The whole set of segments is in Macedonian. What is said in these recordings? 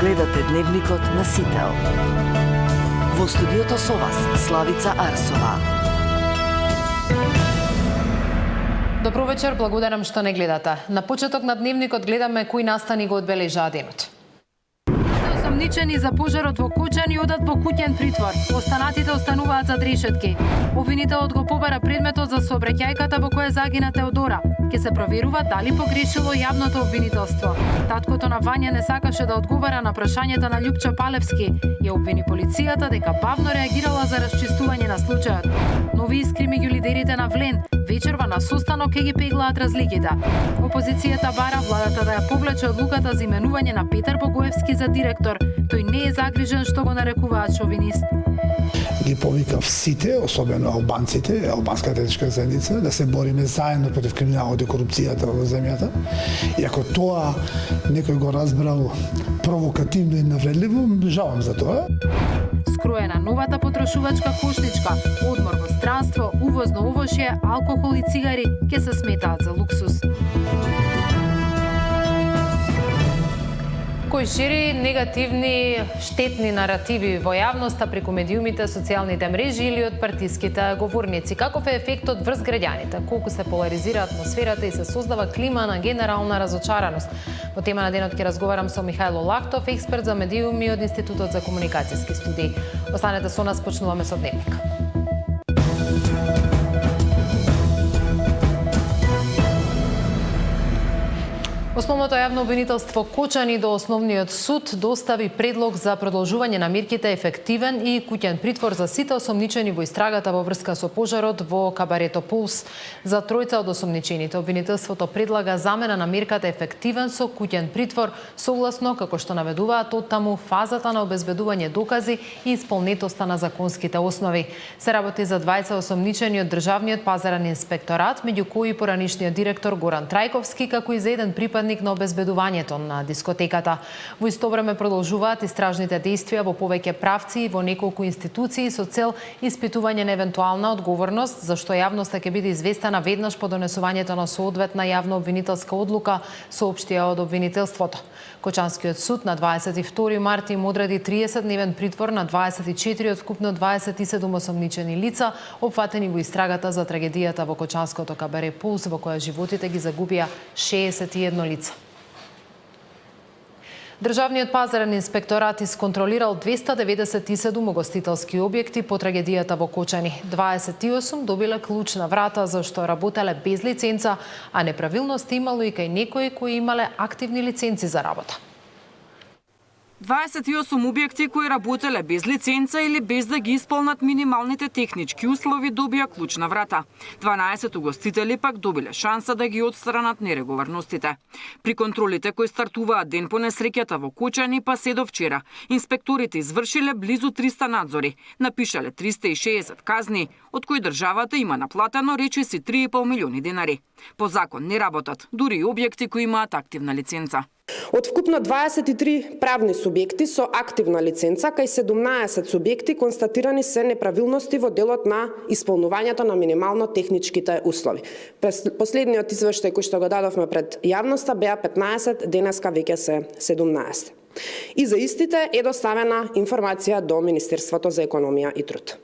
Гледате Дневникот на Сител. Во студиото со вас Славица Арсова. Добро вечер, благодарам што не гледате. На почеток на Дневникот гледаме кои настани го одбележаа денот. Осомничени за пожарот во Кочани одат во куќен притвор. Останатите остануваат за решетки. Обвинителот го побара предметот за сообраќајката во која загина Теодора. Ке се проверува дали погрешило јавното обвинителство. Таткото на Вања не сакаше да одговара на прашањата на Љупчо Палевски. Ја обвини полицијата дека бавно реагирала за расчистување на случајот. Нови искри меѓу лидерите на Влен. Вечерва на состанок ќе ги пеглаат разликите. Опозицијата бара владата да ја повлече одлуката за именување на Петар Богоевски за директор. Тој не е загрижен што го нарекуваат шовинист. Ги повикав сите, особено албанците, албанската етничка заедница, да се бориме заедно против криминалот и корупцијата во земјата. И ако тоа некој го разбрал провокативно и навредливо, жалам за тоа. Скроена новата потрошувачка кошничка, одмор во странство, увозно овошје, алкохол и цигари ќе се сметаат за луксус. Кој шири негативни, штетни наративи во јавноста преку медиумите, социјалните мрежи или од партиските говорници? Каков е ефектот врз граѓаните? Колку се поларизира атмосферата и се создава клима на генерална разочараност? Во тема на денот ќе разговарам со Михајло Лактов, експерт за медиуми од Институтот за комуникацијски студии. Останете со нас, почнуваме со Дневник. Основното јавно обвинителство Кочани до Основниот суд достави предлог за продолжување на мерките ефективен и куќен притвор за сите осомничени во истрагата во врска со пожарот во кабарето Пулс. За тројца од осомничените обвинителството предлага замена на мерката ефективен со куќен притвор, согласно како што наведуваат оттаму фазата на обезбедување докази и исполнетоста на законските основи. Се работи за 20 осомничени од Државниот пазарен инспекторат, меѓу кои поранишниот директор Горан Трајковски, како и за еден припадник на обезбедувањето на дискотеката. Во исто време продолжуваат истражните действија во повеќе правци и во неколку институции со цел испитување на евентуална одговорност, за што јавноста ќе биде известена веднаш по донесувањето на соодветна јавно обвинителска одлука, соопштија од обвинителството. Кочанскиот суд на 22 март им одреди 30-дневен притвор на 24 од вкупно 27 осомничени лица, опфатени во истрагата за трагедијата во Кочанското кабаре Пулс, во која животите ги загубија 61 лица. Државниот пазарен инспекторат исконтролирал 297 угостителски објекти по трагедијата во Кочани. 28 добиле клуч на врата зашто работеле без лиценца, а неправилности имало и кај некои кои имале активни лиценци за работа. 28 објекти кои работеле без лиценца или без да ги исполнат минималните технички услови добија клуч на врата. 12 угостители пак добиле шанса да ги отстранат нерегуларностите. При контролите кои стартуваат ден по несреќата во Кочани па се до вчера, инспекторите извршиле близу 300 надзори, напишале 360 казни, од кои државата има наплатено речиси 3,5 милиони денари. По закон не работат дури и објекти кои имаат активна лиценца. Од вкупно 23 правни субјекти со активна лиценца, кај 17 субјекти констатирани се неправилности во делот на исполнувањето на минимално техничките услови. Последниот извештај кој што го дадовме пред јавноста беа 15, денеска веќе се 17. И за истите е доставена информација до Министерството за економија и труд.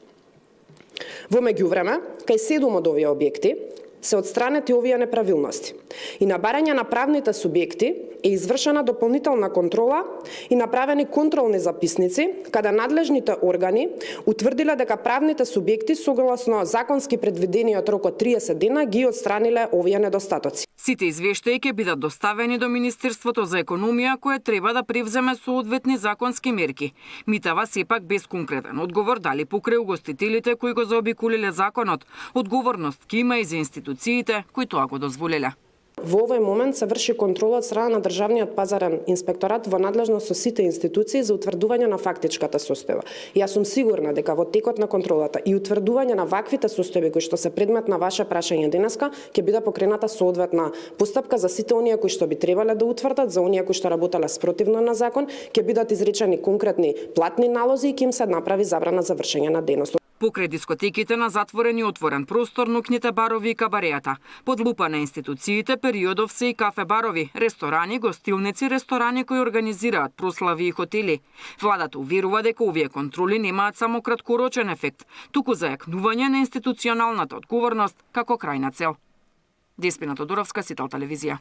Во меѓувреме, кај 7 од овие објекти се отстранети овие неправилности. И на барање на правните субјекти е извршена дополнителна контрола и направени контролни записници, каде надлежните органи утврдиле дека правните субјекти согласно законски предвидениот рок од 30 дена ги отстраниле овие недостатоци. Сите извештаи ќе бидат доставени до Министерството за економија, кое треба да превземе соодветни законски мерки. Митава сепак без конкретен одговор дали покрај угостителите кои го заобиколиле законот, одговорност ќе има и за институциите кои тоа го дозволиле. Во овој момент се врши контрола од страна на Државниот пазарен инспекторат во надлежност со сите институции за утврдување на фактичката состојба. И јас сум сигурна дека во текот на контролата и утврдување на ваквите состојби кои што се предмет на ваше прашање денеска, ќе биде покрената соодветна постапка за сите оние кои што би требале да утврдат, за оние кои што работеле спротивно на закон, ќе бидат изречени конкретни платни налози и ќе им се направи забрана за вршење на дејност. Покрај дискотеките на затворен и отворен простор, ноќните барови и кабареата. Под лупа на институциите периодов се и кафе-барови, ресторани, гостилници, ресторани кои организираат прослави и хотели. Владата уверува дека овие контроли немаат само краткорочен ефект, туку зајакнување на институционалната одговорност како крајна цел. Деспина Тодоровска, Сител телевизија.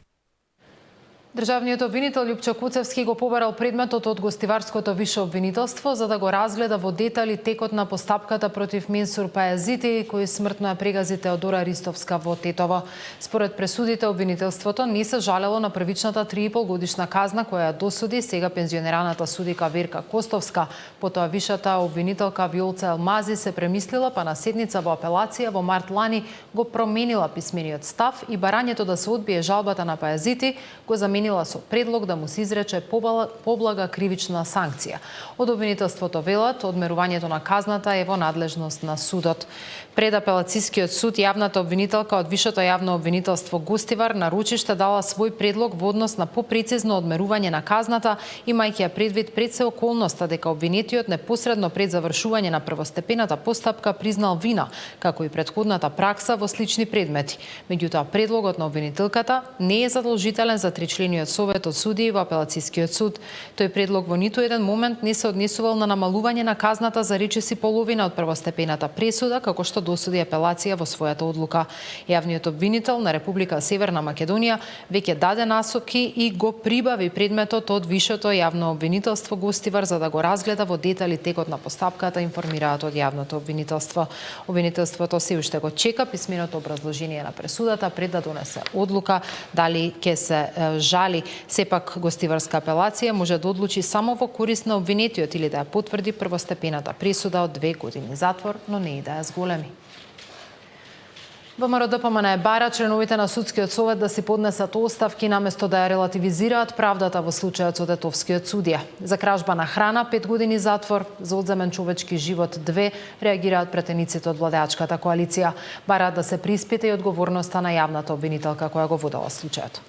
Државниот обвинител Љупчо Куцевски го побарал предметот од Гостиварското висше обвинителство за да го разгледа во детали текот на постапката против Менсур Пајазити, кој смртно ја прегази Теодора Ристовска во Тетово. Според пресудите, обвинителството не се жалело на првичната 3,5 годишна казна која ја досуди сега пензионераната судика Верка Костовска. Потоа вишата обвинителка Виолца Елмази се премислила, па на седница во апелација во март лани го променила писмениот став и барањето да се одбие жалбата на Пајазити го заменила со предлог да му се изрече поблага кривична санкција. Од обвинителството велат, одмерувањето на казната е во надлежност на судот. Пред апелацискиот суд, јавната обвинителка од Вишето јавно обвинителство Гостивар на ручиште дала свој предлог во однос на попрецизно одмерување на казната, имајќи ја предвид пред се околноста дека обвинетиот непосредно пред завршување на првостепената постапка признал вина, како и претходната пракса во слични предмети. Меѓутоа, предлогот на обвинителката не е задолжителен за тричлениот совет од судии во апелацискиот суд. Тој предлог во ниту еден момент не се однесувал на намалување на казната за речиси половина од првостепената пресуда, како што досуди апелација во својата одлука. Јавниот обвинител на Република Северна Македонија веќе даде насоки и го прибави предметот од Вишето јавно обвинителство Гостивар за да го разгледа во детали текот на постапката, информираат од јавното обвинителство. Обвинителството се уште го чека писменото образложение на пресудата пред да донесе одлука дали ќе се жали. Сепак гостиварска апелација може да одлучи само во корист на обвинетиот или да ја потврди првостепената пресуда од 2 години затвор, но не и да ја зголеми. ВМРО ДПМН бара членовите на судскиот совет да си поднесат оставки наместо да ја релативизираат правдата во случајот со тетовскиот судија. За кражба на храна 5 години затвор, за одземен човечки живот 2, реагираат претениците од владеачката коалиција. Бараат да се приспита и одговорноста на јавната обвинителка која го водела случајот.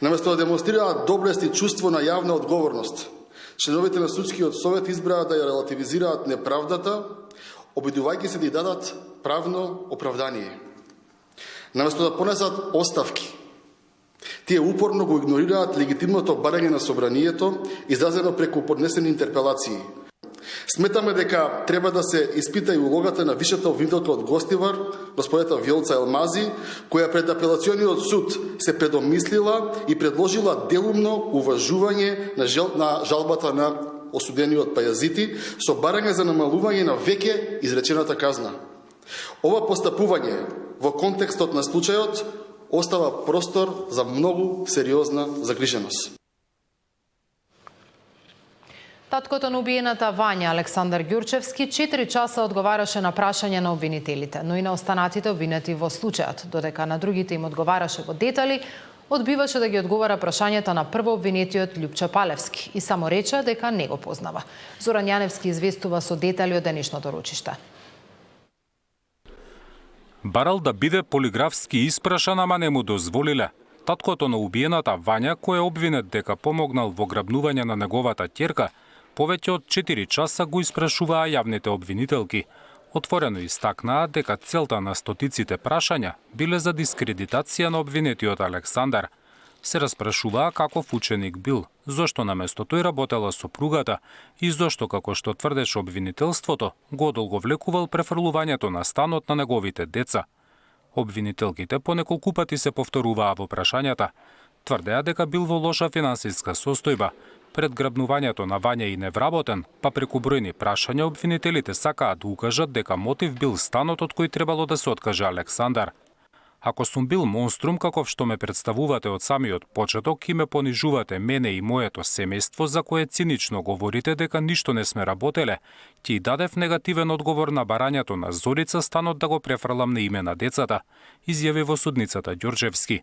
Наместо да демонстрираат доблест и чувство на јавна одговорност, членовите на судскиот совет избраа да ја релативизираат неправдата, обидувајќи се да ја дадат правно оправдание. Наместо да понесат оставки, тие упорно го игнорираат легитимното барање на собранието, изразено преку поднесени интерпелации. Сметаме дека треба да се испита и улогата на висшата обвинителка од Гостивар, господата Виолца Елмази, која пред апелациониот суд се предомислила и предложила делумно уважување на жалбата на осудениот Пајазити со барање за намалување на веќе изречената казна. Ова постапување во контекстот на случајот остава простор за многу сериозна загриженост. Таткото на убиената Вања, Александар Ѓурчевски, 4 часа одговараше на прашање на обвинителите, но и на останатите обвинети во случајот, додека на другите им одговараше во детали, одбиваше да ги одговара прашањата на прво обвинетиот Љупчо Палевски и само рече дека не го познава. Зоран Јаневски известува со детали од денешното ручиште. Барал да биде полиграфски испрашан, ама не му дозволиле. Таткото на убиената Вања, кој е обвинет дека помогнал во грабнување на неговата ќерка, повеќе од 4 часа го испрашуваа јавните обвинителки. Отворено истакнаа дека целта на стотиците прашања биле за дискредитација на обвинетиот Александар. Се распрашуваа каков ученик бил, зошто наместо тој работела сопругата и зошто, како што тврдеше обвинителството, го одолговлекувал префрлувањето на станот на неговите деца. Обвинителките по неколку пати се повторуваа во прашањата. Тврдеа дека бил во лоша финансиска состојба. Пред грабнувањето на Вања и невработен, па преку бројни прашања обвинителите сакаат да укажат дека мотив бил станот од кој требало да се откаже Александар. Ако сум бил монструм каков што ме представувате од самиот почеток и ме понижувате мене и моето семејство за кое цинично говорите дека ништо не сме работеле, ти дадев негативен одговор на барањето на Зорица станот да го префрлам на име на децата, изјави во судницата Ѓурчевски.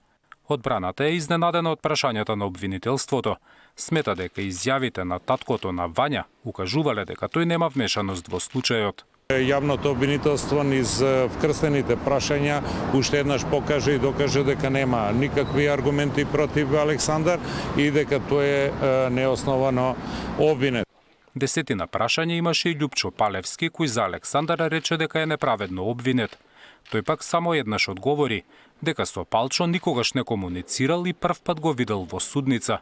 Одбраната е изненадена од прашањата на обвинителството. Смета дека изјавите на таткото на Вања укажувале дека тој нема вмешаност во случајот. Јавното обвинителство низ вкрстените прашања уште еднаш покаже и докаже дека нема никакви аргументи против Александар и дека тој е неосновано обвинет. Десетина прашања имаше и Љупчо Палевски, кој за Александар рече дека е неправедно обвинет. Тој пак само еднаш одговори дека со Палчо никогаш не комуницирал и прв пат го видел во судница.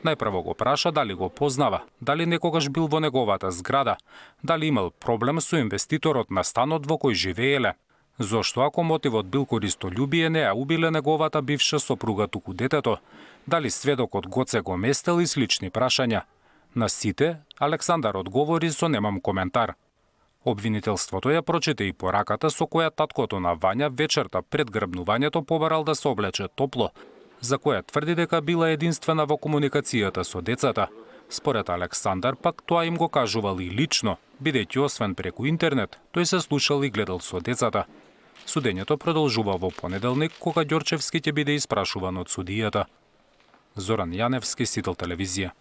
Најпрво го праша дали го познава, дали некогаш бил во неговата зграда, дали имал проблем со инвеститорот на станот во кој живееле. Зошто ако мотивот бил користолюбие не ја убиле неговата бивша сопруга туку детето, дали сведокот Гоце го местел и слични прашања. На сите, Александар одговори со немам коментар. Обвинителството ја прочете и пораката со која таткото на Вања вечерта пред грбнувањето побарал да се облече топло, за која тврди дека била единствена во комуникацијата со децата. Според Александар пак тоа им го кажувал и лично, бидејќи освен преку интернет, тој се слушал и гледал со децата. Судењето продолжува во понеделник, кога Ѓорчевски ќе биде испрашуван од судијата. Зоран Јаневски, Сител телевизија.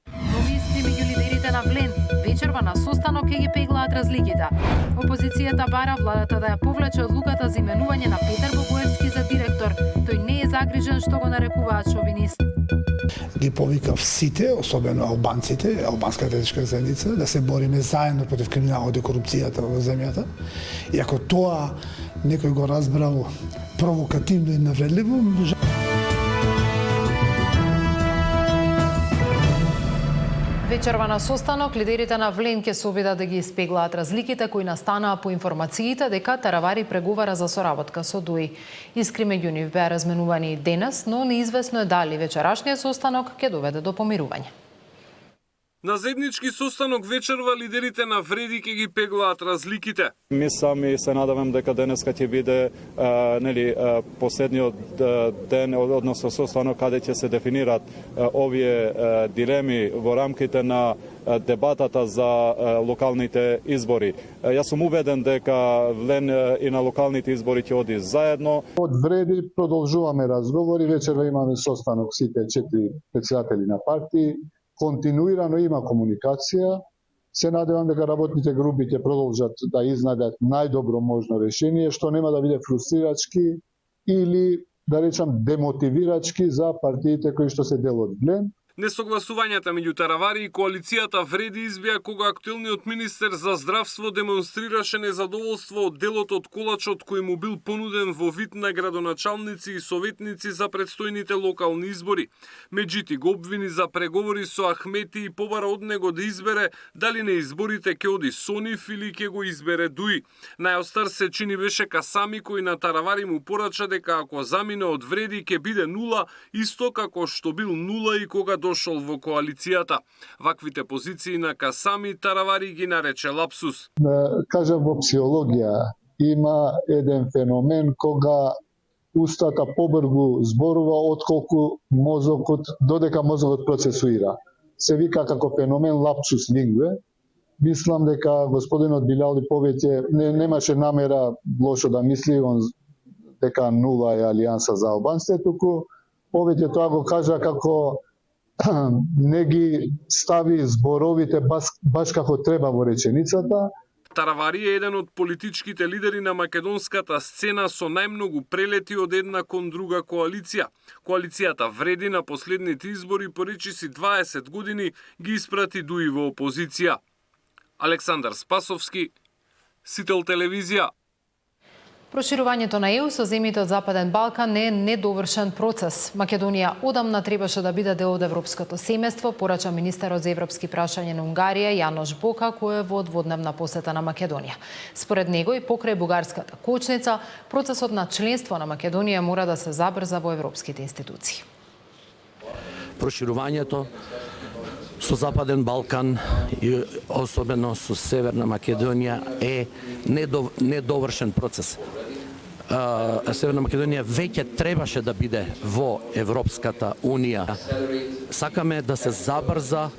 Нови искри меѓу лидерите на Влен. Вечерва на состанок ќе ги пеглаат разликите. Опозицијата бара владата да ја повлече одлуката за именување на Петар Богоевски за директор. Тој не е загрижен што го нарекуваат шовинист. Ги повикав сите, особено албанците, албанската етничка заедница, да се бориме заедно против криминалот и корупцијата во земјата. И ако тоа некој го разбрал провокативно и навредливо, Вечерва на состанок, лидерите на Влен ќе се обидат да ги испеглаат разликите кои настанаа по информациите дека Таравари преговара за соработка со ДУИ. Искри меѓу нив беа разменувани денес, но неизвестно е дали вечерашниот состанок ќе доведе до помирување. На заеднички состанок вечерва лидерите на Вреди ќе ги пеглаат разликите. Мислам и се надевам дека денеска ќе биде последниот ден, односно состанок каде ќе се дефинират овие дилеми во рамките на дебатата за локалните избори. Јас сум убеден дека Влен и на локалните избори ќе оди заедно. Од Вреди продолжуваме разговори, вечерва имаме состанок сите 4 претседатели на партии. Континуирано има комуникација. Се надевам дека работните групи ќе продолжат да изнајдат најдобро можно решение, што нема да биде фрустрирачки или, да речам, демотивирачки за партиите кои што се дел од Влен. Несогласувањата меѓу Таравари и коалицијата Вреди избија кога актуелниот министер за здравство демонстрираше незадоволство од делот од колачот кој му бил понуден во вид на градоначалници и советници за предстојните локални избори. Меджити го обвини за преговори со Ахмети и побара од него да избере дали на изборите ќе оди со нив или ќе го избере ДУИ. Најостар се чини беше Касами кој на Таравари му порача дека ако замине од Вреди ќе биде нула, исто како што бил нула и кога дошол во коалицијата. Ваквите позиции на Касами Таравари ги нарече лапсус. Да кажам, во психологија има еден феномен кога устата побрзо зборува отколку мозокот, додека мозокот процесуира. Се вика како феномен лапсус лингве. Мислам дека господинот Билјалди повеќе немаше намера лошо да мисли, он дека нула е алијанса за албанците, туку повеќе тоа го кажа како не ги стави зборовите баш како треба во реченицата. Таравари е еден од политичките лидери на македонската сцена со најмногу прелети од една кон друга коалиција. Коалицијата Вреди на последните избори по речиси 20 години ги испрати ДУИ во опозиција. Александар Спасовски, Сител телевизија. Проширувањето на ЕУ со земјите од Западен Балкан е недовршен процес. Македонија одамна требаше да биде дел од европското семејство, порача министерот за европски прашања на Унгарија Јанош Бока, кој е во дводневна посета на Македонија. Според него и покрај бугарската кочница, процесот на членство на Македонија мора да се забрза во европските институции. Проширувањето со Западен Балкан и особено со Северна Македонија е недовршен процес. Северна Македонија веќе требаше да биде во Европската Унија. Сакаме да се забрза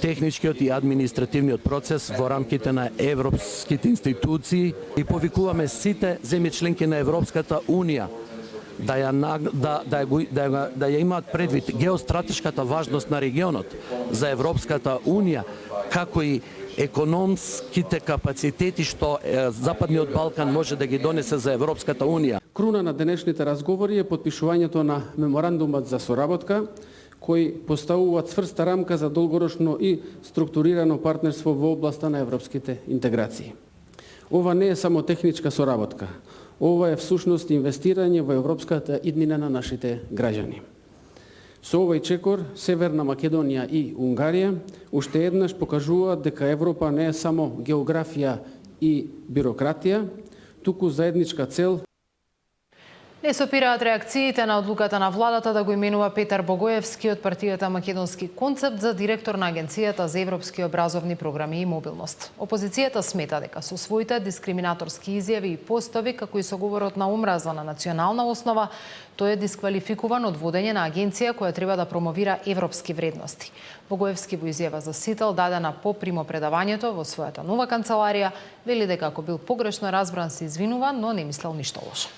техничкиот и административниот процес во рамките на европските институции и повикуваме сите земји членки на Европската Унија да ја имаат предвид геостратешката важност на регионот за Европската Унија, како и економските капацитети што Западниот Балкан може да ги донесе за Европската Унија. Круна на денешните разговори е потпишувањето на меморандумот за соработка, кои поставуваат цврста рамка за долгорочно и структурирано партнерство во областа на европските интеграции. Ова не е само техничка соработка. Ова е всушност инвестирање во европската иднина на нашите граѓани. Со овој чекор, Северна Македонија и Унгарија уште еднаш покажуваат дека Европа не е само географија и бирократија, туку заедничка цел. Не се опираат реакциите на одлуката на владата да го именува Петар Богоевски од партијата Македонски концепт за директор на Агенцијата за европски образовни програми и мобилност. Опозицијата смета дека со своите дискриминаторски изјави и постови, како и со говорот на омраза на национална основа, тој е дисквалификуван од водење на агенција која треба да промовира европски вредности. Богоевски во изјава за Сител дадена по примопредавањето во својата нова канцеларија, вели дека ако бил погрешно разбран се извинува, но не мислел ништо лошо.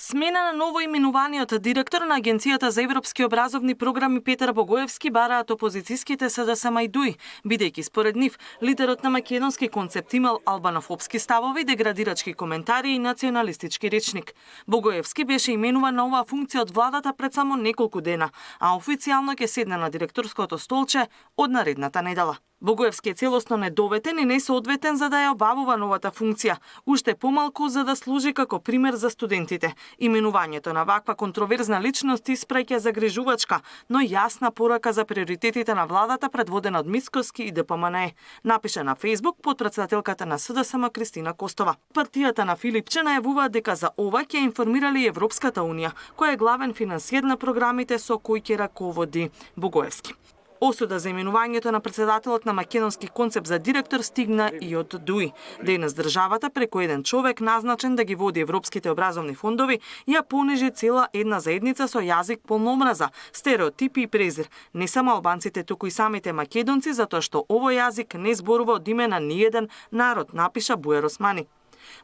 Смена на ново именуваниот директор на Агенцијата за европски образовни програми Петар Богоевски бараат опозицијските СДСМ и ДУИ, бидејќи според нив лидерот на македонски концепт имал албанофобски ставови, деградирачки коментари и националистички речник. Богоевски беше именуван на оваа функција од владата пред само неколку дена, а официјално ќе седне на директорското столче од наредната недела. Богоевски е целосно недоветен и несоодветен за да ја обавува новата функција, уште помалку за да служи како пример за студентите. Именувањето на ваква контроверзна личност испраќа загрижувачка, но јасна порака за приоритетите на владата предводена од Мицкоски и ДПМНЕ, напиша на Фејсбук потпредседателката на СДСМ Кристина Костова. Партијата на Филипче најавува дека за ова ќе информирали Европската унија, која е главен финансиер на програмите со кои ќе раководи Богоевски. Осуда за именувањето на председателот на Македонски концепт за директор стигна и од ДУИ. Денес државата преку еден човек назначен да ги води европските образовни фондови ја понижи цела една заедница со јазик полн омраза, стереотипи и презир. Не само албанците, туку и самите македонци, затоа што овој јазик не зборува од име на ниеден народ, напиша Бујар Османи.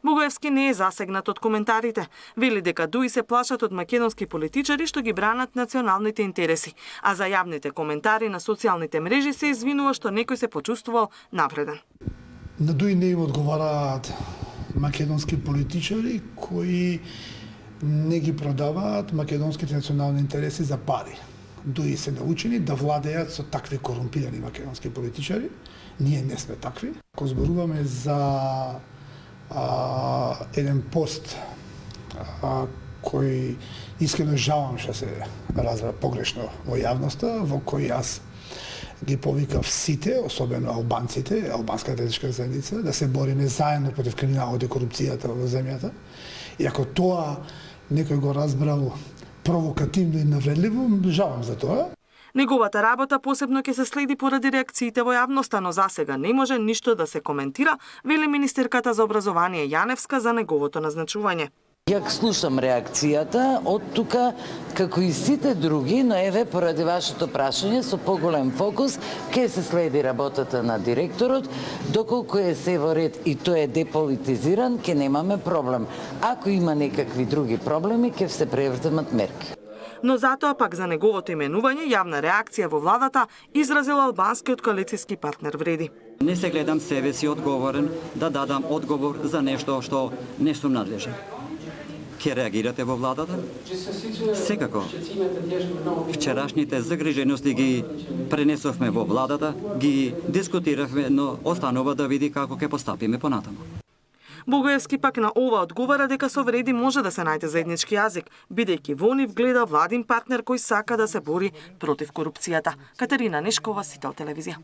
Богоевски не е засегнат од коментарите. Вели дека ДУИ се плашат од македонски политичари што ги бранат националните интереси, а за јавните коментари на социјалните мрежи се извинува што некој се почувствувал навреден. На ДУИ не им одговараат македонски политичари кои не ги продаваат македонските национални интереси за пари. ДУИ се научени да владеат со такви корумпирани македонски политичари. Ние не сме такви. Ако зборуваме за еден пост кој искрено жалам што се разбра погрешно во јавноста, во кој јас ги повикав сите, особено албанците, албанската етничка заедница, да се бориме заедно против криминалот и корупцијата во земјата. И ако тоа некој го разбрал провокативно и навредливо, жалам за тоа. Неговата работа посебно ќе се следи поради реакциите во јавноста, но засега не може ништо да се коментира, вели министерката за образование Јаневска за неговото назначување. Ја слушам реакцијата од тука, како и сите други, но еве поради вашето прашање со поголем фокус ќе се следи работата на директорот, доколку е се во ред и тој е деполитизиран, ќе немаме проблем. Ако има некакви други проблеми, ќе се превземат мерки. Но затоа пак за неговото именување јавна реакција во владата изразил албанскиот коалицијски партнер Вреди. Не се гледам себе си одговорен да дадам одговор за нешто што не сум надлежен. Ке реагирате во владата? Секако. Вчерашните загрижености ги пренесовме во владата, ги дискутиравме, но останува да види како ќе постапиме понатаму. Богоевски пак на ова одговара дека со Вреди може да се најде заеднички јазик, бидејќи во нив гледа владин партнер кој сака да се бори против корупцијата. Катерина Нешкова, Сител телевизија.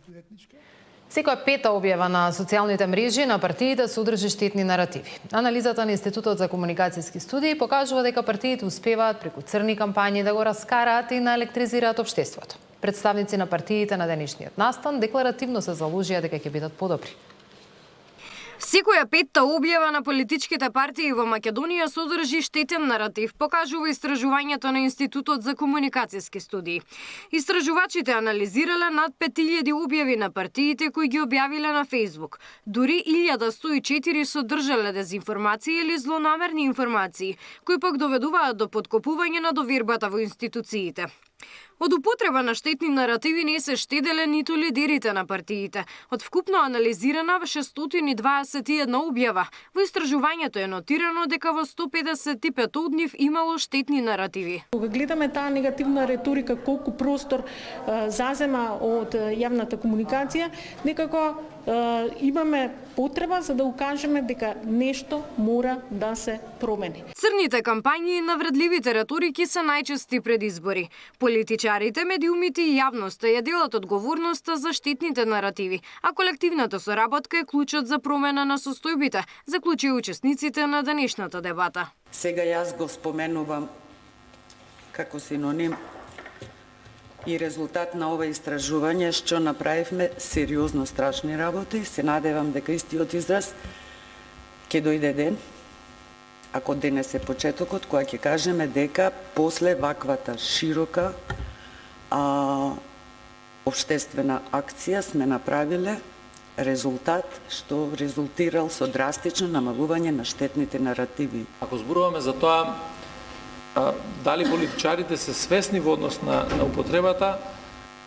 Секоја пета објава на социјалните мрежи на партиите содржи штетни наративи. Анализата на Институтот за комуникацијски студии покажува дека партиите успеваат преку црни кампањи да го раскараат и наелектризираат општеството. Представници на партиите на денешниот настан декларативно се заложија дека ќе бидат подобри. Секоја петта објава на политичките партии во Македонија содржи штетен наратив, покажува истражувањето на Институтот за комуникацијски студии. Истражувачите анализирале над 5000 објави на партиите кои ги објавиле на Фејсбук. Дури 1104 содржале дезинформации или злонамерни информации, кои пак доведуваат до поткопување на довербата во институциите. Од употреба на штетни наративи не се штеделе ниту лидерите на партиите. Од вкупно анализирана 621 објава, во истражувањето е нотирано дека во 155 од нив имало штетни наративи. Кога гледаме таа негативна реторика, колку простор зазема од јавната комуникација, некако имаме потреба за да укажеме дека нешто мора да се промени. Црните кампањи и навредливите реторики се најчести пред избори. Политичарите, медиумите и јавноста ја делат одговорноста за штетните наративи, а колективната соработка е клучот за промена на состојбите, заклучи учесниците на денешната дебата. Сега јас го споменувам како синоним и резултат на ова истражување што направивме сериозно страшни работи. Се надевам дека истиот израз ќе дојде ден, ако денес е почетокот, кога ќе кажеме дека после ваквата широка општествена акција сме направиле резултат што резултирал со драстично намалување на штетните наративи. Ако зборуваме за тоа дали политичарите се свесни во однос на употребата,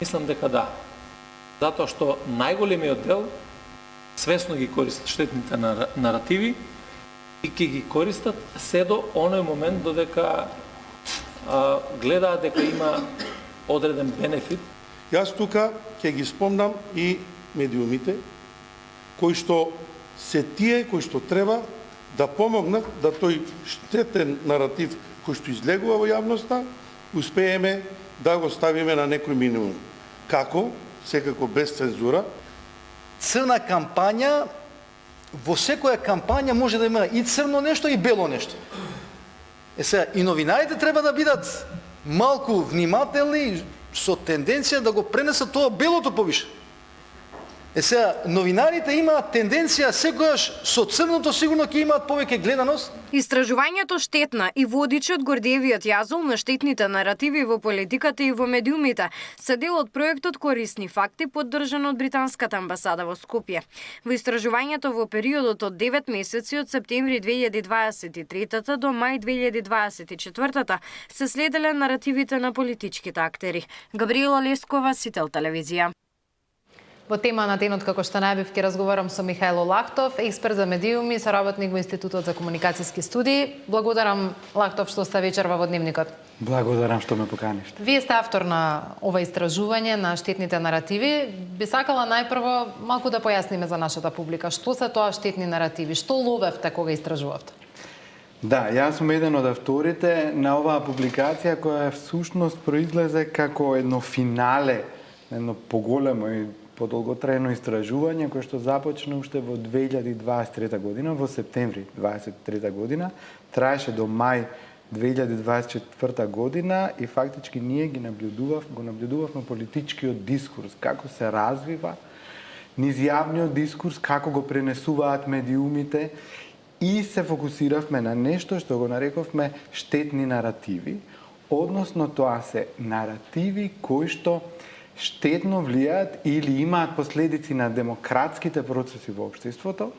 мислам дека да. Затоа што најголемиот дел свесно ги користат штетните наративи и ќе ги користат се до оној момент додека гледаат дека има одреден бенефит. Јас тука ќе ги спомнам и медиумите, кои што се тие кои што треба да помогнат да тој штетен наратив кој што излегува во јавноста, успееме да го ставиме на некој минимум. Како? Секако без цензура. Црна кампања, во секоја кампања може да има и црно нешто и бело нешто. Сега, и новинарите треба да бидат малку внимателни со тенденција да го пренесат тоа белото повише. Сега, новинарите имаат тенденција секојаш со црното сигурно ќе имаат повеќе гледаност. Истражувањето штетна и водичот гордевиот јазол на штетните наративи во политиката и во медиумите се дел од проектот Корисни факти поддржан од британската амбасада во Скопје. Во истражувањето во периодот од 9 месеци од септември 2023 до мај 2024 се следеле наративите на политичките актери. Габриела Лескова, Сител телевизија. Во тема на денот како што најавив ќе разговарам со Михајло Лахтов, експерт за медиуми, соработник во Институтот за комуникацијски студии. Благодарам Лахтов што сте вечерва во Дневникот. Благодарам што ме поканиште. Вие сте автор на ова истражување на штетните наративи. Би сакала најпрво малку да појасниме за нашата публика што се тоа штетни наративи, што ловевте кога истражувавте? Да, јас сум еден од авторите на оваа публикација која всушност произлезе како едно финале, едно поголемо и подолготрајно истражување кое што започна уште во 2023 година, во септември 2023 година, траеше до мај 2024 година и фактички ние го наблюдувавме политичкиот дискурс, како се развива, низ јавниот дискурс, како го пренесуваат медиумите и се фокусиравме на нешто што го нарековме штетни наративи, односно тоа се наративи кои што штетно влијаат или имаат последици на демократските процеси во општеството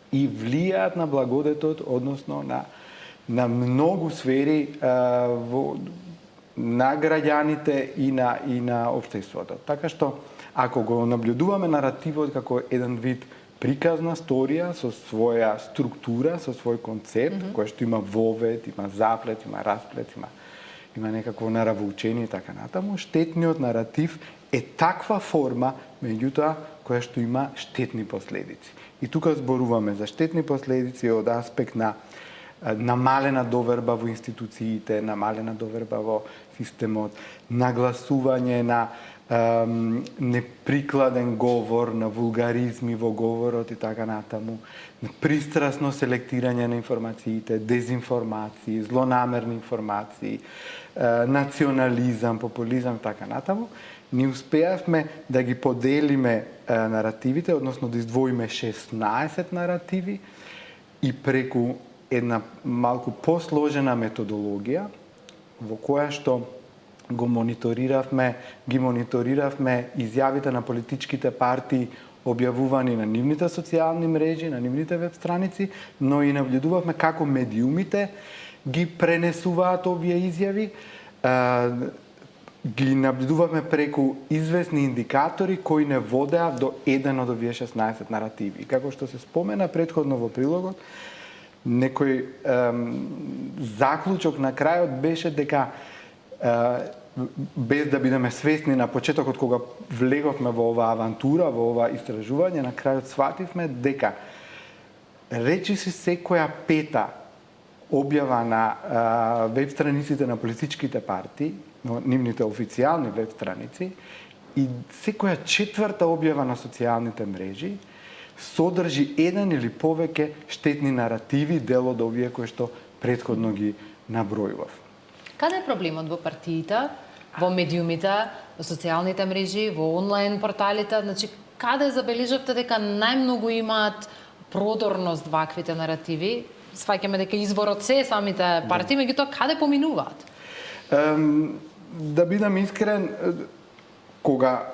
и влијаат на благодетот, односно на многу сфери на граѓаните и на општеството. Така што, ако го наблюдуваме наративот како еден вид приказна сторија со своја структура, со свој концепт, кој што има вовед, има заплет, има расплет, има некакво наравоучение и така натаму, штетниот наратив е таква форма, меѓутоа, која што има штетни последици. И тука зборуваме за штетни последици од аспект на намалена доверба во институциите, намалена доверба во системот, нагласување на неприкладен говор, на вулгаризми во говорот и така натаму, пристрасно селектирање на информациите, дезинформации, злонамерни информации, национализам, популизам, така натаму, ни успеавме да ги поделиме наративите, односно да издвоиме 16 наративи и преку една малку посложена методологија во која што ги мониториравме изјавите на политичките партии објавувани на нивните социјални мрежи, на нивните веб страници, но и наблюдувавме како медиумите ги пренесуваат овие изјави, ги наблюдуваме преку известни индикатори кои не водеа до еден од овие 16 наративи. И како што се спомена претходно во прилогот, некој заклучок на крајот беше дека без да бидеме свесни на почетокот кога влеговме во оваа авантура, во ова истражување, на крајот свативме дека речиси секоја пета објава на веб страниците на политичките партии, но нивните официјални веб страници, и секоја четврта објава на социјалните мрежи содржи еден или повеќе штетни наративи, дел од овие кои што претходно ги набројував. Каде е проблемот во партиите, во медиумите, во социјалните мрежи, во онлайн порталите? Значи, каде забележавте дека најмногу имаат продорност ваквите наративи? Сваќаме дека изворот се самите партии, меѓутоа каде поминуваат? Да бидам искрен, кога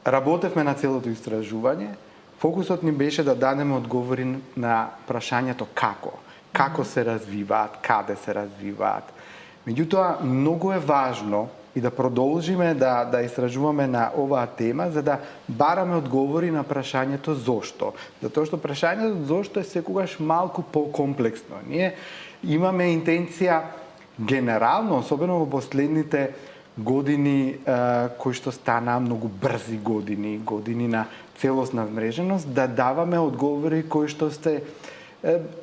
работевме на целото истражување, фокусот ни беше да дадеме одговори на прашањето како. Како се развиваат, каде се развиваат. Меѓутоа, многу е важно и да продолжиме да истражуваме на оваа тема, за да бараме одговори на прашањето зошто. Затоа што прашањето зошто е секогаш малку покомплексно. Ние имаме интенција генерално, особено во последните години кои што стана многу брзи години на целосна вмреженост, да даваме одговори кои што сте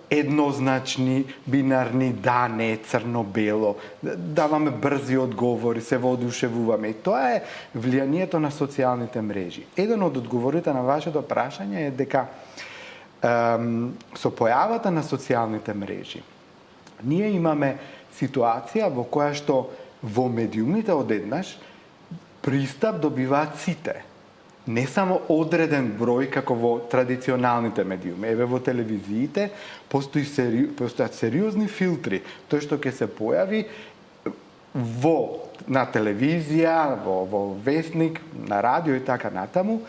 еднозначни, бинарни, да, не, црно-бело. Даваме брзи одговори, се воодушевуваме. И тоа е влијанието на социјалните мрежи. Еден од одговорите на вашето прашање е дека со појавата на социјалните мрежи ние имаме ситуација во која што во медиумите одеднаш пристап добиваат сите. Не само одреден број како во традиционалните медиуми. Еве во телевизиите постојат сериозни филтри. Тоа што ќе се појави на телевизија, во весник, на радио и така натаму,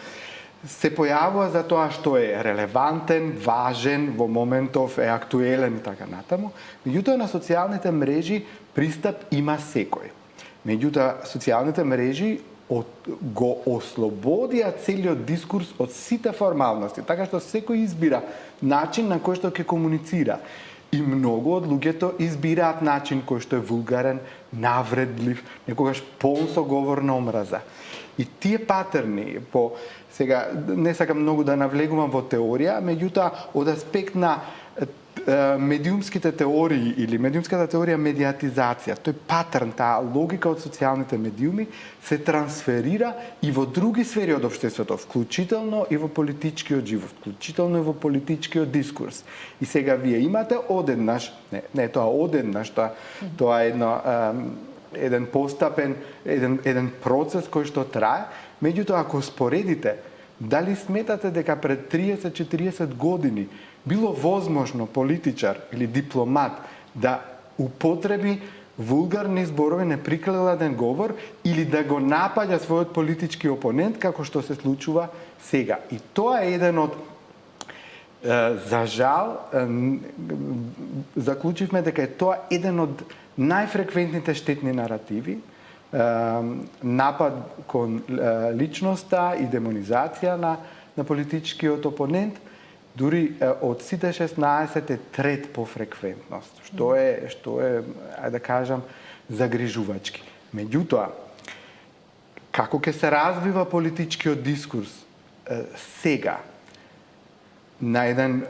се појавува за тоа што е релевантен, важен, во моментов е актуелен и така натаму. Меѓутоа на социјалните мрежи пристап има секој. Меѓутоа социјалните мрежи го ослободија целиот дискурс од сите формалности, така што секој избира начин на кој што ќе комуницира. И многу од луѓето избираат начин кој што е вулгарен, навредлив, некогаш полн со говор на омраза. И тие патерни, сега не сакам многу да навлегувам во теорија, меѓутоа од аспект на медиумските теории или медиумската теорија медиатизација, тој патерн, таа логика од социјалните медиуми се трансферира и во други сфери од општеството, вклучително и во политичкиот живот, вклучително и во политичкиот дискурс. И сега вие имате одеднаш, не тоа одеднаш, тоа е еден постапен, еден процес кој што трае, меѓутоа ако споредите, дали сметате дека пред 30-40 години било возможно политичар или дипломат да употреби вулгарни зборови, неприкладен говор или да го напаѓа својот политички опонент како што се случува сега. И тоа е еден од за жал заклучивме дека е тоа еден од најфреквентните штетни наративи, напад кон личноста и демонизација на политичкиот опонент, дури од сите 16 е трет по фреквентност, што е, ајде да кажам, загрижувачки. Меѓутоа, како ќе се развива политичкиот дискурс сега, на еден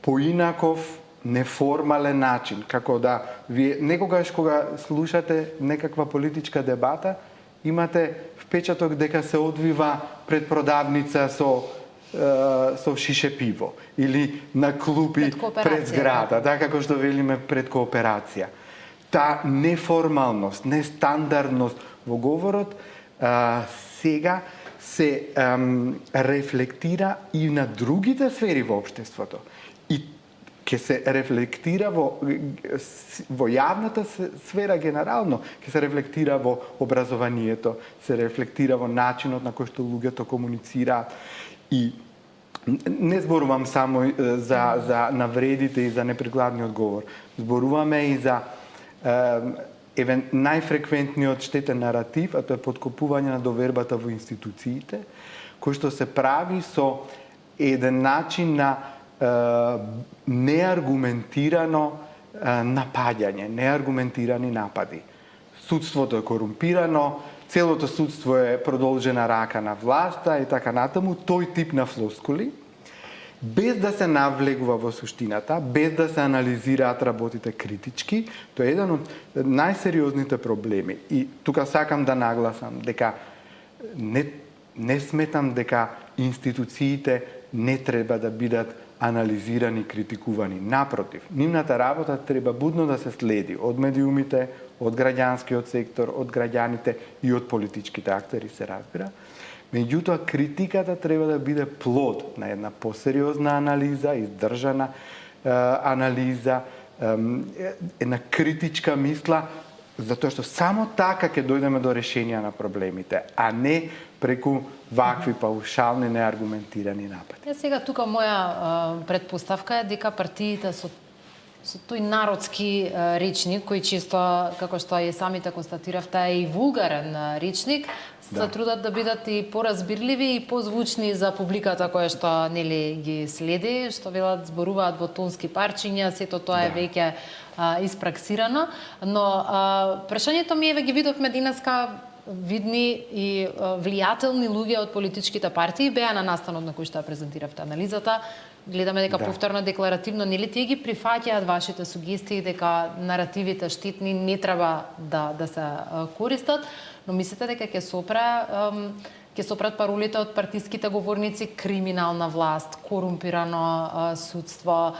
поинаков, неформален начин, како да вие некогаш кога слушате некаква политичка дебата, имате впечаток дека се одвива пред продавница со шише пиво или на клупи пред зграда, како што велиме пред кооперација. Та неформалност, нестандардност во говорот сега се рефлектира и на другите сфери во општеството. И ќе се рефлектира во јавната сфера генерално, ќе се рефлектира во образованието, се рефлектира во начинот на кој што луѓето комуницираат. И не зборувам само за навредите и за неприкладниот говор. Зборуваме и за најфреквентниот штетен наратив, а тоа е подкопување на довербата во институциите, кој што се прави со еден начин на неаргументирано напаѓање, неаргументирани напади. Судството е корумпирано, целото судство е продолжена рака на власта и така натаму, тој тип на флоскули, без да се навлегува во суштината, без да се анализираат работите критички, тоа е еден од најсериозните проблеми. И тука сакам да нагласам дека не сметам дека институциите не треба да бидат анализирани, критикувани. Напротив, нивната работа треба будно да се следи од медиумите, од граѓанскиот сектор, од граѓаните и од политичките актери, се разбира. Меѓутоа, критиката треба да биде плод на една посериозна анализа, издржана анализа, една критичка мисла, затоа што само така ќе дојдеме до решенија на проблемите, а не преку вакви паушални, неаргументирани напади. Сега тука моја предпоставка е дека партиите со тој народски речник, кој често, како што и самите констатиравте, е и вулгарен речник, се трудат да бидат и поразбирливи и позвучни за публиката која што нели ги следи, што велат зборуваат во тонски парчиња, сето тоа е веќе испраксирано, но прашањето ми е, ги видовме денеска видни и влијателни луѓе од политичките партии беа на настанот на кој што ја презентиравте анализата. Гледаме дека повторно декларативно нели тие ги прифаќаат вашите сугестии дека наративите штетни не треба да се користат, но мислите дека ќе сопрат паролите од партиските говорници криминална власт, корумпирано судство,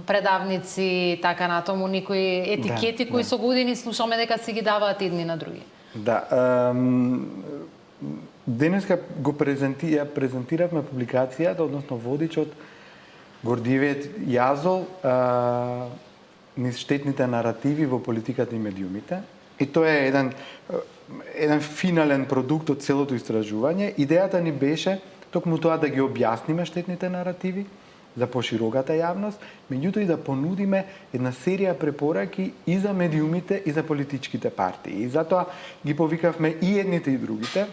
предавници, така натаму, некои етикети кои со години слушаме дека се ги даваат едни на други. Да, денеска го презентиравме публикацијата, односно водичот Гордиевиот јазол низ штетните наративи во политиката и медиумите. И тоа е еден финален продукт од целото истражување. Идејата ни беше токму тоа да ги објасниме штетните наративи за пошироката јавност, меѓутоа и да понудиме една серија препораки и за медиумите и за политичките партии. И затоа ги повикавме и едните и другите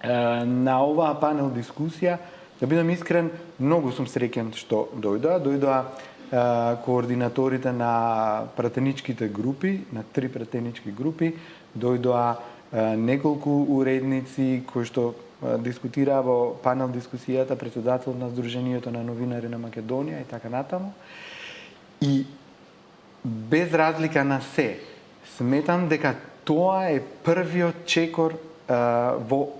на оваа панел дискусија. Да бидам искрен, многу сум среќен што дојдоа координаторите на пратеничките групи, на 3 пратенички групи, дојдоа неколку уредници кои што дискутираа во панел дискусијата, председател на Сдруженијето на новинари на Македонија и така натаму. И без разлика на се, сметам дека тоа е првиот чекор во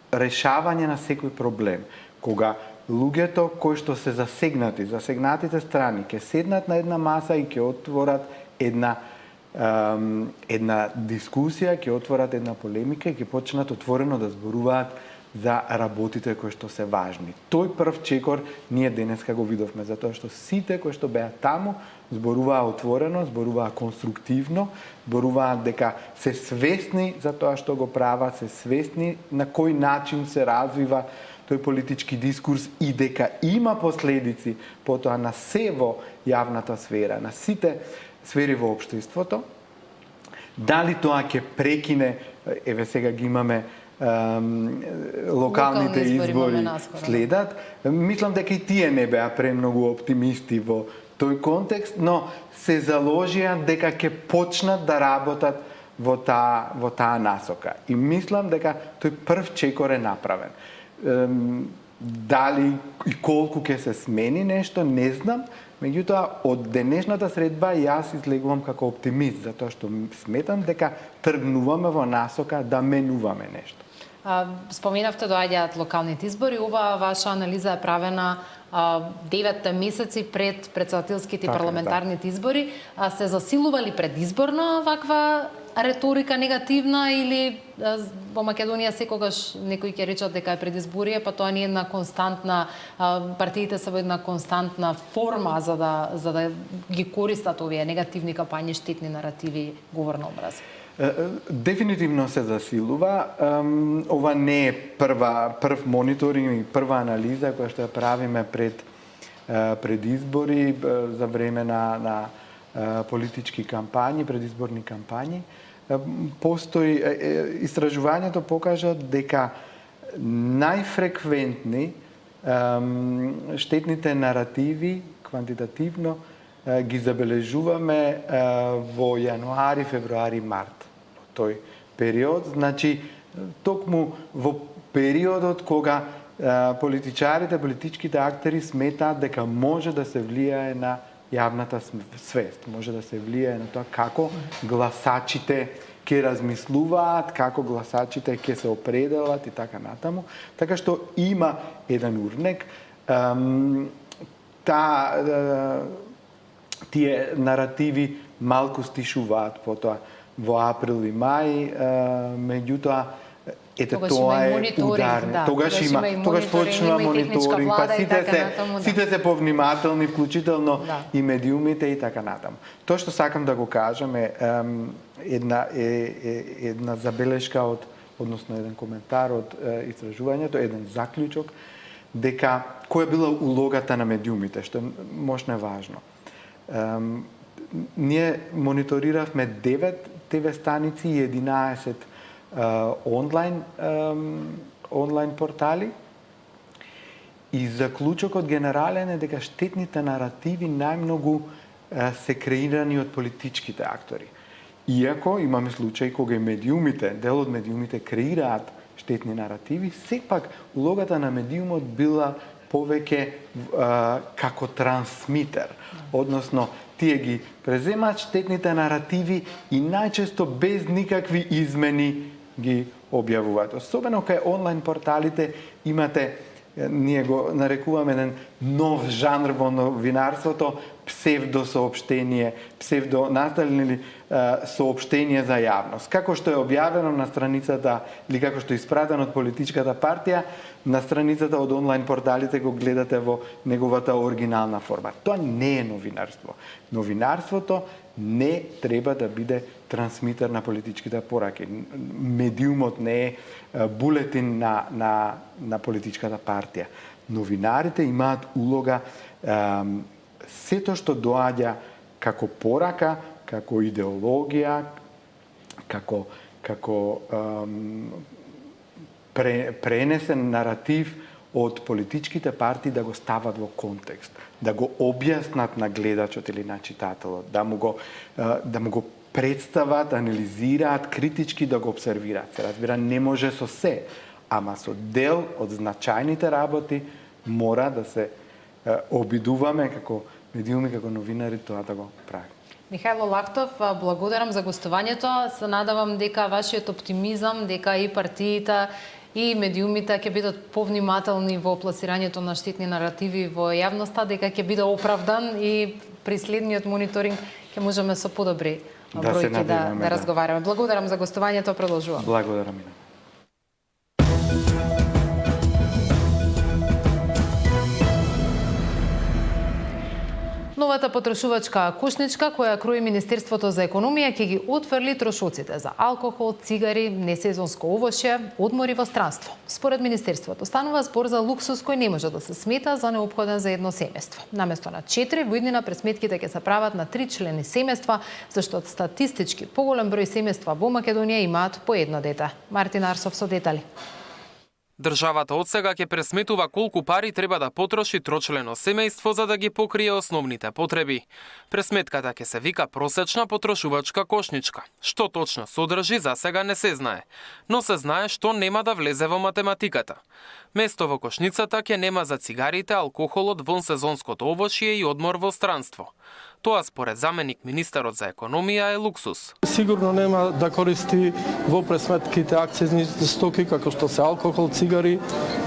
решавање на секој проблем. Кога луѓето кои што се засегнатите страни, ќе седнат на една маса и ќе отворат една дискусија, ќе отворат една полемика и ќе почнат отворено да зборуваат за работите кои што се важни. Тој прв чекор ние денеска го видовме, затоа што сите кои што беа таму зборуваа отворено, зборуваа конструктивно, зборуваа дека се свесни за тоа што го прават, се свесни на кој начин се развива тој политички дискурс и дека има последици потоа на се во јавната сфера, на сите сфери во општеството. Дали тоа ќе прекине, еве сега ги имаме локалните избори следат. Мислам дека и тие не беа премногу оптимисти во тој контекст, но се заложија дека ќе почнат да работат во таа насока. И мислам дека тој прв чекор е направен. Дали и колку ќе се смени нешто, не знам, меѓутоа од денешната средба јас излегувам како оптимист, затоа што сметам дека тргнуваме во насока да менуваме нешто. Споменавте доаѓаат локалните избори, оваа ваша анализа е правена 9 месеци пред председателските и парламентарните избори. Се засилува ли предизборна ваква реторика негативна или во Македонија секогаш некои ќе речат дека е предизборие, па тоа не е една константна, партиите се во една константна форма за да ги користат овие негативни кампањи, штетни наративи, говор на образ? Дефинитивно се засилува. Ова не е прв мониторинг и прва анализа која што ја правиме пред избори за време на политички кампањи, предизборни кампањи. Постои истражувањето покажа дека најфреквентни штетните наративи квантитативно ги забележуваме во јануари, февруари, март. Тој период, значи токму во периодот кога политичарите, политичките актери сметаат дека може да се влијае на јавната свест, може да се влијае на тоа како гласачите ќе размислуваат, како гласачите ќе се определат и така натаму. Така што има еден урнек. Тие наративи малку стишуваат потоа во април и мај, меѓутоа тоа е ударно. Тогаш почнува мониторинг, па сите се повнимателни, вклучително и медиумите и така натаму. Тоа што сакам да го кажам е една забелешка односно еден коментар од истражувањето, еден заклучок, дека која била улогата на медиумите, што можно е важно. Ние мониториравме 9 ТВ станици и 11 онлайн портали и заклучокот генерален е дека штетните наративи најмногу се креирани од политичките актори. Иако имаме случаи кога и медиумите, дел од медиумите креираат штетни наративи, сепак улогата на медиумот била повеќе како трансмитер, односно тие ги преземаат штетните наративи и најчесто без никакви измени ги објавуваат. Особено кај онлайн порталите имате, ние го нарекуваме еден нов жанр во новинарството, псевдосоопштение, наставени соопштение за јавност. Како што е објавено на страницата или како што е испратено од политичката партија, на страницата од онлайн порталите го гледате во неговата оригинална форма. Тоа не е новинарство. Новинарството не треба да биде трансмитер на политичките пораки. Медиумот не е булетин на политичката партија. Новинарите имаат улога сето што доаѓа како порака, како идеологија, како пренесен наратив од политичките партии да го стават во контекст, да го објаснат на гледачот или на читателот, да му го представат, анализираат, критички да го обсервираат. Се разбира, не може со се, ама со дел од значајните работи мора да се обидуваме како медиуми, како новинари тоа да го правиме. Михајло Лактов, благодарам за гостувањето. Се надавам дека вашиот оптимизам, дека и партиите и медиумите ќе бидат повнимателни во пласирањето на штетни наративи во јавноста, дека ќе биде оправдан и при следниот мониторинг ќе можеме со подобри бројки да разговараме. Благодарам за гостувањето, продолжувам. Благодарам. Новата потрошувачка кошничка која крои Министерството за економија ќе ги отфрли трошоците за алкохол, цигари, несезонско овошје, одмори во странство. Според Министерството станува збор за луксус кој не може да се смета за неопходен за едно семејство. Наместо на 4, во иднина пресметките ќе се прават на 3 члени семејства, зашто статистички поголем број семејства во Македонија имаат по едно дете. Мартин Арсов со детали. Државата одсега ќе пресметува колку пари треба да потроши трочлено семејство за да ги покрие основните потреби. Пресметката ќе се вика просечна потрошувачка кошничка. Што точно содржи за сега не се знае, но се знае што нема да влезе во математиката. Место во кошницата ќе нема за цигарите, алкохолот, вонсезонското овошје и одмор во странство. Тоа според заменик министерот за економија е луксус. Сигурно нема да користи во пресметките акцизни стоки како што се алкохол, цигари,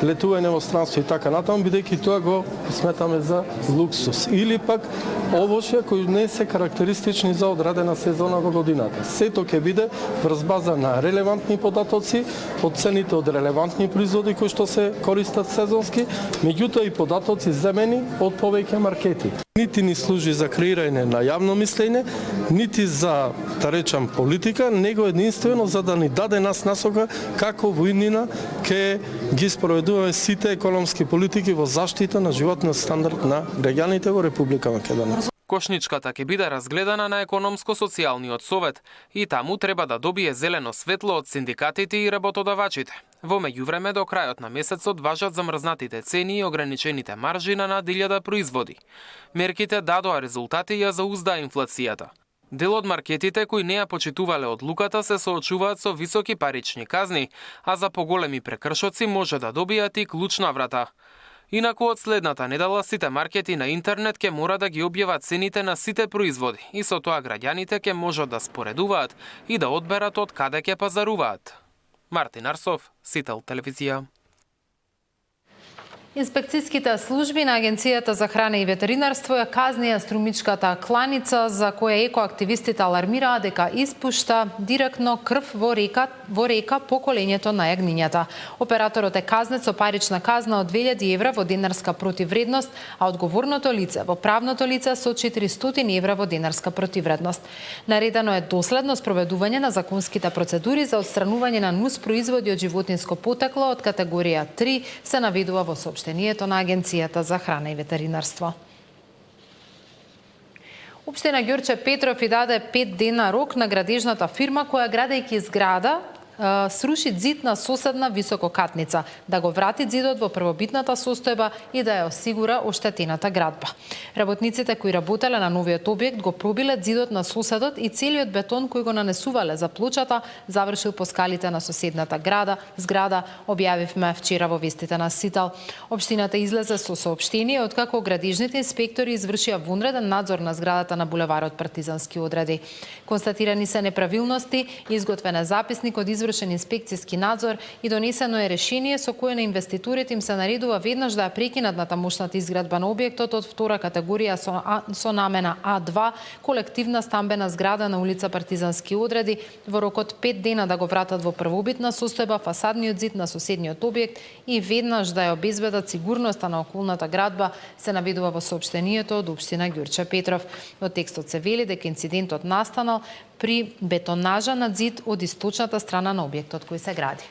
летување во странство и така натаму, бидејќи тоа го сметаме за луксус. Или пак овошје кои не се карактеристични за одредена сезона во годината. Сето ќе биде врз база на релевантни податоци, од цените од релевантни производи кои што се користат сезонски, меѓутоа и податоци земени од повеќе маркети. Нити ни служи за креирање на јавно мислење, нити за, да речам, политика, него единствено за да ни даде нас насока како во иднина ќе ги спроведуваме сите економски политики во заштита на животниот стандард на граѓаните во Република Македонија. Кошничката ќе биде разгледана на економско-социјалниот совет и таму треба да добие зелено светло од синдикатите и работодавачите. Во меѓувреме до крајот на месецот важат замрзнатите цени и ограничените маржи на над 1000 производи. Мерките дадоа резултати и ја зауздаа инфлацијата. Дел од маркетите кои не ја почитувале одлуката се соочуваат со високи парични казни, а за поголеми прекршоци може да добијат и клучна врата. Инаку од следната недела сите маркети на интернет ќе мора да ги објават цените на сите производи и со тоа граѓаните ќе можат да споредуваат и да одберат од каде ќе пазаруваат. Мартин Арсов, Сител телевизија. Инспекцијските служби на Агенцијата за храна и ветеринарство ја казнија струмичката кланица за која екоактивистите алармираа дека испушта директно крв во река по колењето на јагнињата. Операторот е казнет со парична казна од 2000 евра во денарска противвредност, а одговорното лице во правното лице со 400 евра во денарска противвредност. Наредено е доследно спроведување на законските процедури за отстранување на нус производи од животинско потекло од категорија 3, се наведува во соопштението на Агенцијата за храна и ветеринарство. Општина Ѓурче Петров и даде 5 дена рок на градежната фирма која градејќи зграда сруши зид на соседна висококатница, да го врати зидот во првобитната состојба и да ја осигура оштетената градба. Работниците кои работеле на новиот објект го пробиле зидот на соседот и целиот бетон кој го нанесувале за плочата завршил по скалите на соседната зграда, објавивме вчера во вестите на Сител. Општината излезе со соопштение откако градежните инспектори извршија вонреден надзор на зградата на булеварот Партизански одреди. Констатирани се неправилности, изготвен е записник од извршен инспекцијски надзор и донесено е решение со кое на инвеститорите им се наредува веднаш да ја прекинат натамошната изградба на објектот од втора категорија со намена А2, колективна стамбена зграда на улица Партизански одреди, во рокот 5 дена да го вратат во првобитна состојба фасадниот зид на соседниот објект и веднаш да ја обезбедат сигурноста на околната градба, се наведува во соопштението од општина Ѓурче Петров. Во текстот се вели дека инцидентот настанал при бетонажа на зид од источната страна на објектот кој се гради.